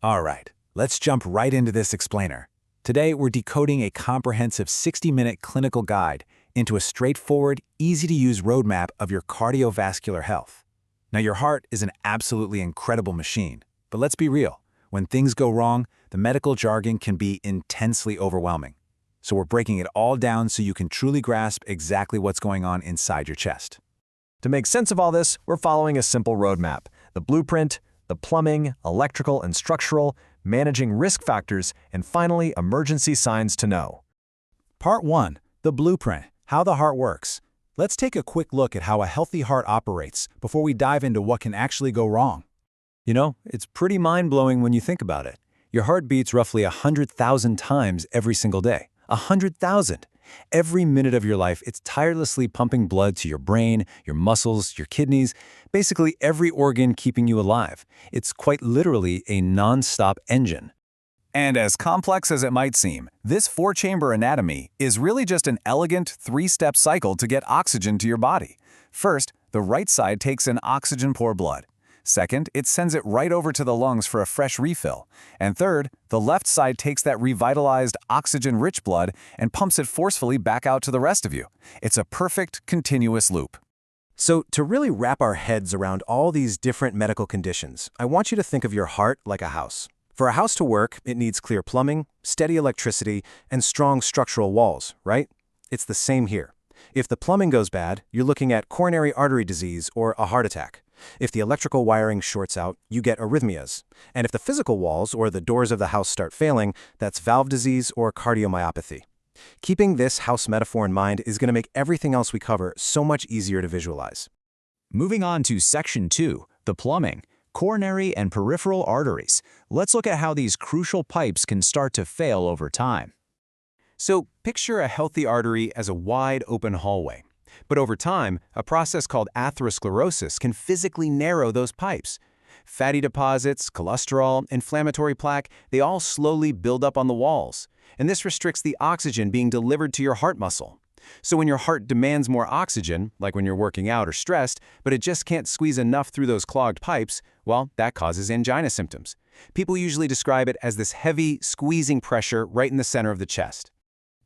All right, let's jump right into this explainer. Today, we're decoding a comprehensive 60-minute clinical guide into a straightforward, easy-to-use roadmap of your cardiovascular health. Now, your heart is an absolutely incredible machine, but let's be real. When things go wrong, the medical jargon can be intensely overwhelming. So we're breaking it all down so you can truly grasp exactly what's going on inside your chest. To make sense of all this, we're following a simple roadmap: the blueprint, the plumbing, electrical and structural, managing risk factors, and finally, emergency signs to know. Part 1. The blueprint, how the heart works. Let's take a quick look at how a healthy heart operates before we dive into what can actually go wrong. You know, it's pretty mind-blowing when you think about it. Your heart beats roughly 100,000 times every single day. 100,000. Every minute of your life, it's tirelessly pumping blood to your brain, your muscles, your kidneys, basically every organ keeping you alive. It's quite literally a non-stop engine. And as complex as it might seem, this four-chamber anatomy is really just an elegant three-step cycle to get oxygen to your body. First, the right side takes in oxygen-poor blood. Second, it sends it right over to the lungs for a fresh refill. And third, the left side takes that revitalized, oxygen-rich blood and pumps it forcefully back out to the rest of you. It's a perfect, continuous loop. So, to really wrap our heads around all these different medical conditions, I want you to think of your heart like a house. For a house to work, it needs clear plumbing, steady electricity, and strong structural walls, right? It's the same here. If the plumbing goes bad, you're looking at coronary artery disease or a heart attack. If the electrical wiring shorts out, you get arrhythmias. And if the physical walls or the doors of the house start failing, that's valve disease or cardiomyopathy. Keeping this house metaphor in mind is going to make everything else we cover so much easier to visualize. Moving on to Section 2, the plumbing, coronary and peripheral arteries. Let's look at how these crucial pipes can start to fail over time. So, picture a healthy artery as a wide open hallway. But over time, a process called atherosclerosis can physically narrow those pipes. Fatty deposits, cholesterol, inflammatory plaque, they all slowly build up on the walls. And this restricts the oxygen being delivered to your heart muscle. So when your heart demands more oxygen, like when you're working out or stressed, but it just can't squeeze enough through those clogged pipes, well, that causes angina symptoms. People usually describe it as this heavy, squeezing pressure right in the center of the chest.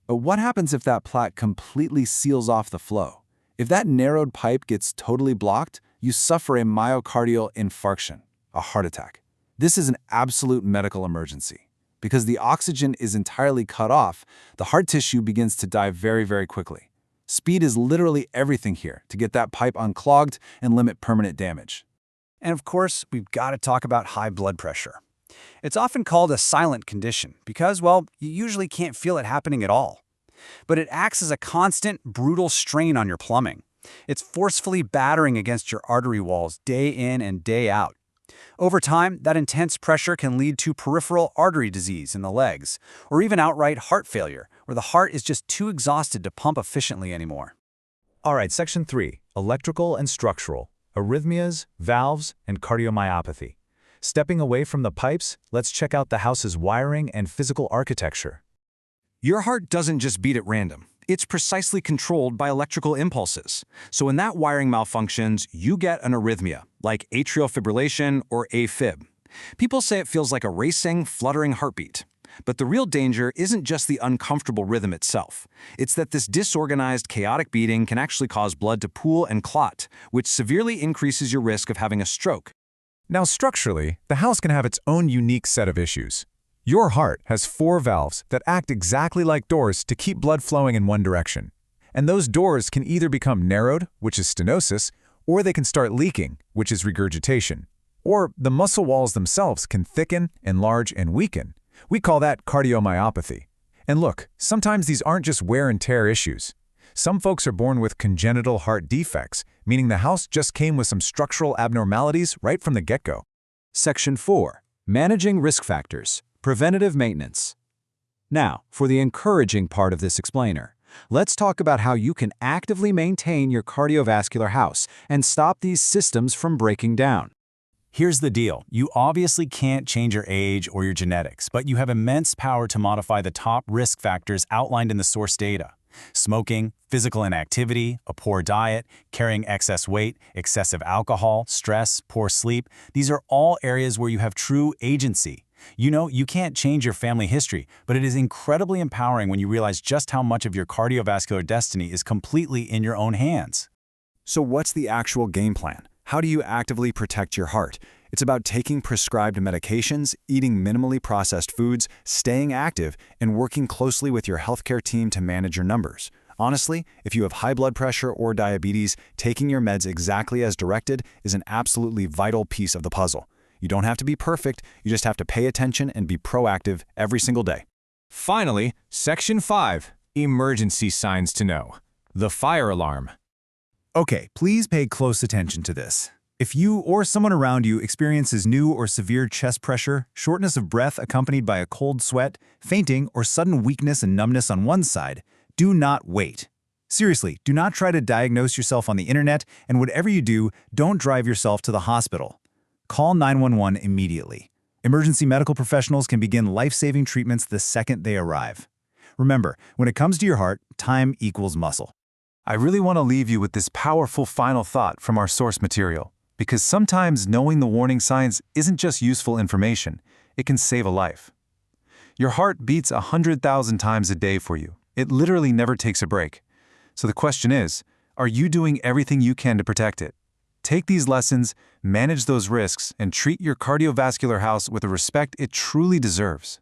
But what happens if that plaque completely seals off the flow? If that narrowed pipe gets totally blocked, you suffer a myocardial infarction, a heart attack. This is an absolute medical emergency. Because the oxygen is entirely cut off, the heart tissue begins to die very, very quickly. Speed is literally everything here to get that pipe unclogged and limit permanent damage. And of course, we've got to talk about high blood pressure. It's often called a silent condition because, well, you usually can't feel it happening at all. But it acts as a constant, brutal strain on your plumbing. It's forcefully battering against your artery walls day in and day out. Over time, that intense pressure can lead to peripheral artery disease in the legs, or even outright heart failure, where the heart is just too exhausted to pump efficiently anymore. All right, Section 3, electrical and structural, arrhythmias, valves, and cardiomyopathy. Stepping away from the pipes, let's check out the house's wiring and physical architecture. Your heart doesn't just beat at random. It's precisely controlled by electrical impulses. So when that wiring malfunctions, you get an arrhythmia, like atrial fibrillation or AFib. People say it feels like a racing, fluttering heartbeat. But the real danger isn't just the uncomfortable rhythm itself. It's that this disorganized, chaotic beating can actually cause blood to pool and clot, which severely increases your risk of having a stroke. Now, structurally, the house can have its own unique set of issues. Your heart has 4 valves that act exactly like doors to keep blood flowing in one direction. And those doors can either become narrowed, which is stenosis, or they can start leaking, which is regurgitation. Or the muscle walls themselves can thicken, enlarge, and weaken. We call that cardiomyopathy. And look, sometimes these aren't just wear and tear issues. Some folks are born with congenital heart defects, meaning the house just came with some structural abnormalities right from the get-go. Section 4. Managing risk factors. Preventative maintenance. Now, for the encouraging part of this explainer, let's talk about how you can actively maintain your cardiovascular house and stop these systems from breaking down. Here's the deal. You obviously can't change your age or your genetics, but you have immense power to modify the top risk factors outlined in the source data. Smoking, physical inactivity, a poor diet, carrying excess weight, excessive alcohol, stress, poor sleep, these are all areas where you have true agency. You know, you can't change your family history, but it is incredibly empowering when you realize just how much of your cardiovascular destiny is completely in your own hands. So what's the actual game plan? How do you actively protect your heart? It's about taking prescribed medications, eating minimally processed foods, staying active, and working closely with your healthcare team to manage your numbers. Honestly, if you have high blood pressure or diabetes, taking your meds exactly as directed is an absolutely vital piece of the puzzle. You don't have to be perfect, you just have to pay attention and be proactive every single day. Finally, Section 5, Emergency Signs to Know. The fire alarm. Okay, please pay close attention to this. If you or someone around you experiences new or severe chest pressure, shortness of breath accompanied by a cold sweat, fainting, or sudden weakness and numbness on one side, do not wait. Seriously, do not try to diagnose yourself on the internet, and whatever you do, don't drive yourself to the hospital. Call 911 immediately. Emergency medical professionals can begin life-saving treatments the second they arrive. Remember, when it comes to your heart, time equals muscle. I really want to leave you with this powerful final thought from our source material, because sometimes knowing the warning signs isn't just useful information, it can save a life. Your heart beats 100,000 times a day for you. It literally never takes a break. So the question is, are you doing everything you can to protect it? Take these lessons, manage those risks, and treat your cardiovascular house with the respect it truly deserves.